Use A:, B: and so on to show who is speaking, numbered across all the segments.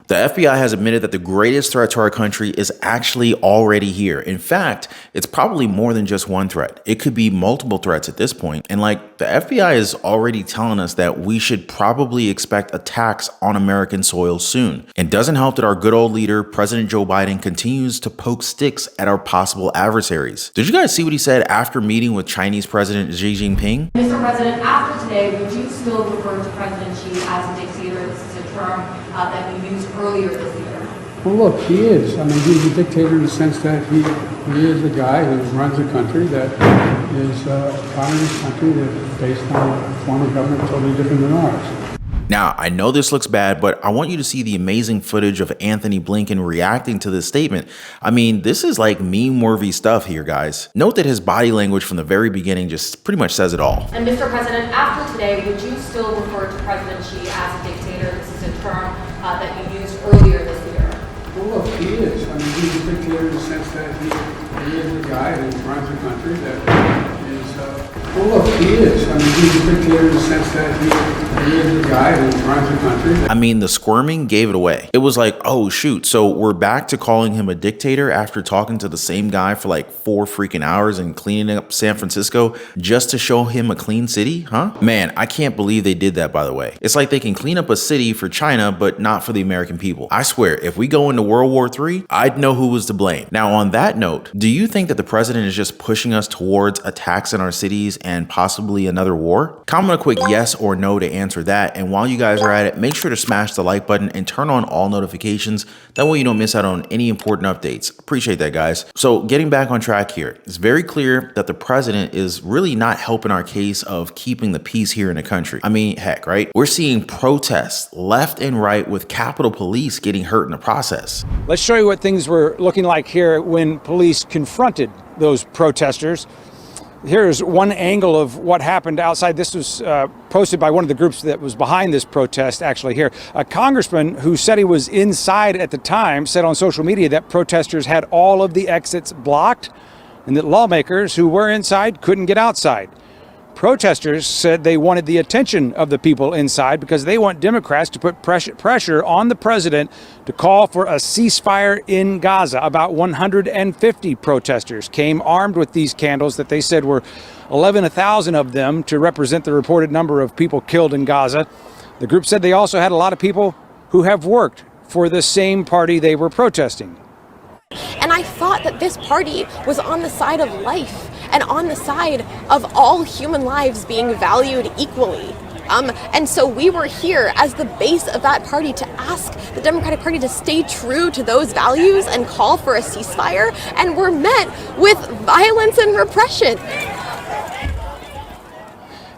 A: The FBI has admitted that the greatest threat to our country is actually already here. In fact, it's probably more than just one threat. It could be multiple threats at this point. And the FBI is already telling us that we should probably expect attacks on American soil soon. It doesn't help that our good old leader, President Joe Biden, continues to poke sticks at our possible adversaries. Did you guys see what he said after meeting with Chinese President Xi Jinping?
B: Mr. President, after today, would you still refer to President Xi as a dictator? This is a term that you used earlier this year.
C: Well, look, he is. I mean, he's a dictator in the sense that he is a guy who runs a country that is a communist country that is based on a form of government totally different than ours.
A: Now, I know this looks bad, but I want you to see the amazing footage of Anthony Blinken reacting to this statement. I mean, this is like meme-worthy stuff here, guys. Note that his body language from the very beginning just pretty much says it all.
B: And Mr. President, after today, would you still refer to President Xi as a dictator? This is a term that you used earlier this year.
C: Well, look, he is. I mean, he's a dictator in the sense that he is a guy who runs a country that is... Well, look, he is. I mean, he's a dictator in the sense that he is a guy who runs a country.
A: I mean, the squirming gave it away. It was like, oh, shoot. So we're back to calling him a dictator after talking to the same guy for like 4 freaking hours and cleaning up San Francisco just to show him a clean city, huh? Man, I can't believe they did that, by the way. It's like they can clean up a city for China, but not for the American people. I swear, if we go into World War III, I'd know who was to blame. Now, on that note, do you think that the president is just pushing us towards attacks in our cities and possibly another war? Comment a quick yes or no to answer that. And while you guys are at it, make sure to smash the like button and turn on all notifications. That way you don't miss out on any important updates. Appreciate that, guys. So getting back on track here, it's very clear that the president is really not helping our case of keeping the peace here in the country. I mean, heck, right? We're seeing protests left and right with Capitol Police getting hurt in the process.
D: Let's show you what things were looking like here when police confronted those protesters. Here's one angle of what happened outside. This was posted by one of the groups that was behind this protest, actually here. A congressman who said he was inside at the time said on social media that protesters had all of the exits blocked and that lawmakers who were inside couldn't get outside. Protesters said they wanted the attention of the people inside because they want Democrats to put pressure on the president to call for a ceasefire in Gaza. About 150 protesters came armed with these candles that they said were 11,000 of them to represent the reported number of people killed in Gaza. The group said they also had a lot of people who have worked for the same party they were protesting.
E: And I thought that this party was on the side of life and on the side of all human lives being valued equally. And so we were here as the base of that party to ask the Democratic Party to stay true to those values and call for a ceasefire, and we're met with violence and repression.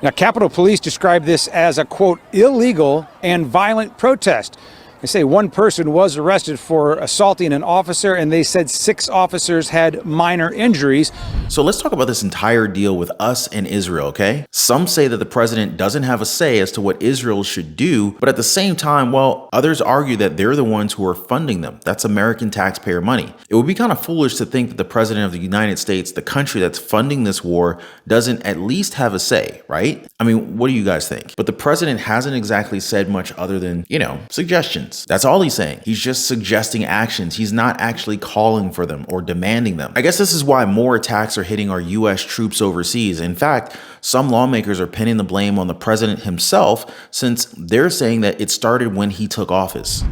D: Now, Capitol Police described this as a, quote, illegal and violent protest. They say one person was arrested for assaulting an officer, and they said 6 officers had minor injuries.
A: So let's talk about this entire deal with us and Israel, okay? Some say that the president doesn't have a say as to what Israel should do, but at the same time, well, others argue that they're the ones who are funding them. That's American taxpayer money. It would be kind of foolish to think that the president of the United States, the country that's funding this war, doesn't at least have a say, right? I mean, what do you guys think? But the president hasn't exactly said much other than, suggestions. That's all he's saying. He's just suggesting actions. He's not actually calling for them or demanding them. I guess this is why more attacks are hitting our U.S. troops overseas. In fact, some lawmakers are pinning the blame on the president himself, since they're saying that it started when he took office.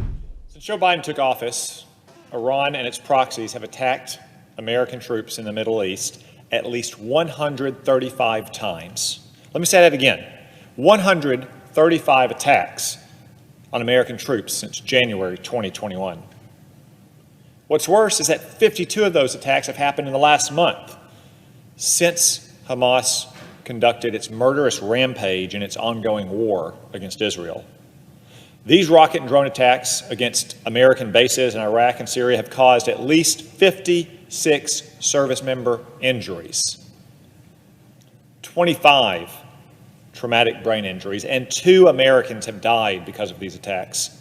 F: Since Joe Biden took office, Iran and its proxies have attacked American troops in the Middle East at least 135 times. Let me say that again. 135 attacks on American troops since January 2021. What's worse is that 52 of those attacks have happened in the last month, since Hamas conducted its murderous rampage in its ongoing war against Israel. These rocket and drone attacks against American bases in Iraq and Syria have caused at least 56 service member injuries, 25 traumatic brain injuries, and 2 Americans have died because of these attacks.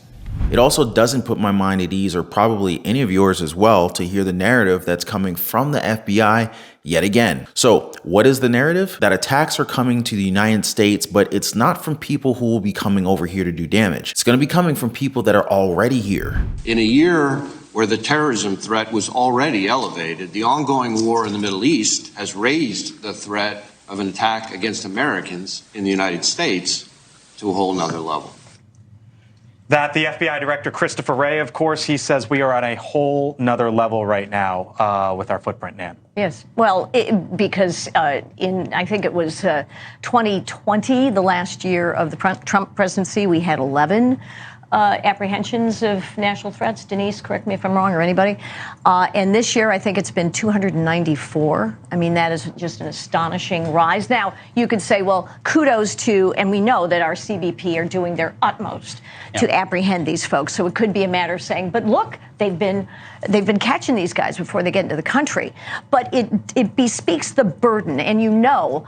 A: It also doesn't put my mind at ease, or probably any of yours as well, to hear the narrative that's coming from the FBI yet again. So what is the narrative? That attacks are coming to the United States, but it's not from people who will be coming over here to do damage. It's going to be coming from people that are already here.
G: In a year where the terrorism threat was already elevated, the ongoing war in the Middle East has raised the threat of an attack against Americans in the United States to a whole nother level.
H: That the FBI Director Christopher Wray, of course, he says we are on a whole nother level right now with our footprint, Nan.
I: Yes, well, because in, I think it was 2020, the last year of the Trump presidency, we had 11 apprehensions of national threats. Denise, correct me if I'm wrong, or anybody. And this year, I think it's been 294. I mean, that is just an astonishing rise. Now, you could say, well, kudos to, and we know that our CBP are doing their utmost to apprehend these folks. So it could be a matter of saying, but look, they've been catching these guys before they get into the country. But it bespeaks the burden. And you know,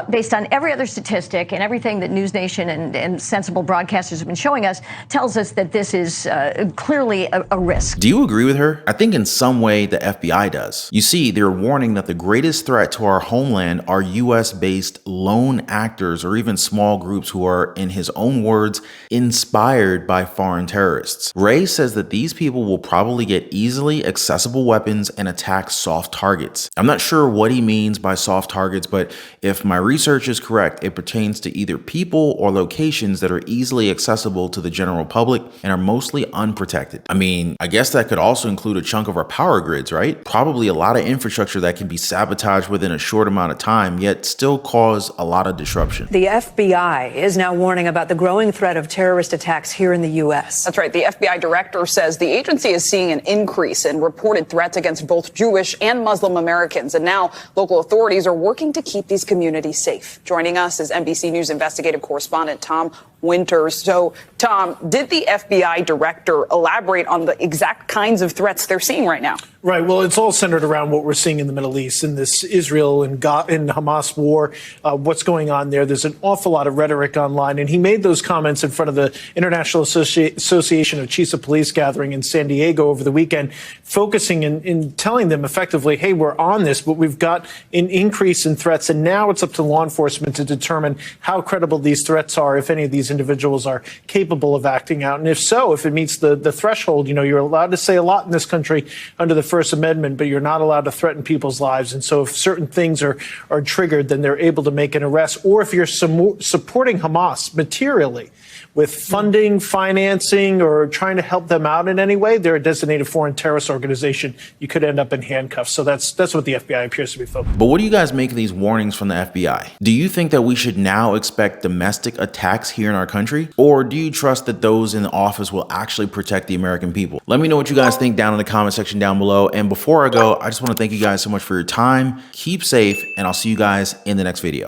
I: based on every other statistic and everything that News Nation and sensible broadcasters have been showing us, tells us that this is clearly a risk.
A: Do you agree with her? I think in some way the FBI does. You see, they're warning that the greatest threat to our homeland are US-based lone actors, or even small groups who are, in his own words, inspired by foreign terrorists. Wray says that these people will probably get easily accessible weapons and attack soft targets. I'm not sure what he means by soft targets, but if my research is correct, it pertains to either people or locations that are easily accessible to the general public and are mostly unprotected. I mean, I guess that could also include a chunk of our power grids, right? Probably a lot of infrastructure that can be sabotaged within a short amount of time, yet still cause a lot of disruption.
J: The FBI is now warning about the growing threat of terrorist attacks here in the U.S.
K: That's right. The FBI director says the agency is seeing an increase in reported threats against both Jewish and Muslim Americans. And now local authorities are working to keep these communities safe. Joining us is NBC News investigative correspondent Tom Winters. So, Tom, did the FBI director elaborate on the exact kinds of threats they're seeing right now?
L: Right. Well, it's all centered around what we're seeing in the Middle East, in this Israel and Hamas war, what's going on there. There's an awful lot of rhetoric online. And he made those comments in front of the International Association of Chiefs of Police gathering in San Diego over the weekend, focusing in telling them effectively, hey, we're on this, but we've got an increase in threats. And now it's up to law enforcement to determine how credible these threats are, if any of these individuals are capable of acting out. And if so, if it meets the threshold, you know, you're allowed to say a lot in this country under the First Amendment, but you're not allowed to threaten people's lives. And so if certain things are triggered, then they're able to make an arrest. Or if you're supporting Hamas materially with funding, financing, or trying to help them out in any way, they're a designated foreign terrorist organization. You could end up in handcuffs. So that's what the FBI appears to be focused on.
A: But what do you guys make of these warnings from the FBI? Do you think that we should now expect domestic attacks here in our country? Or do you trust that those in the office will actually protect the American people? Let me know what you guys think down in the comment section down below. And before I go, I just want to thank you guys so much for your time. Keep safe, and I'll see you guys in the next video.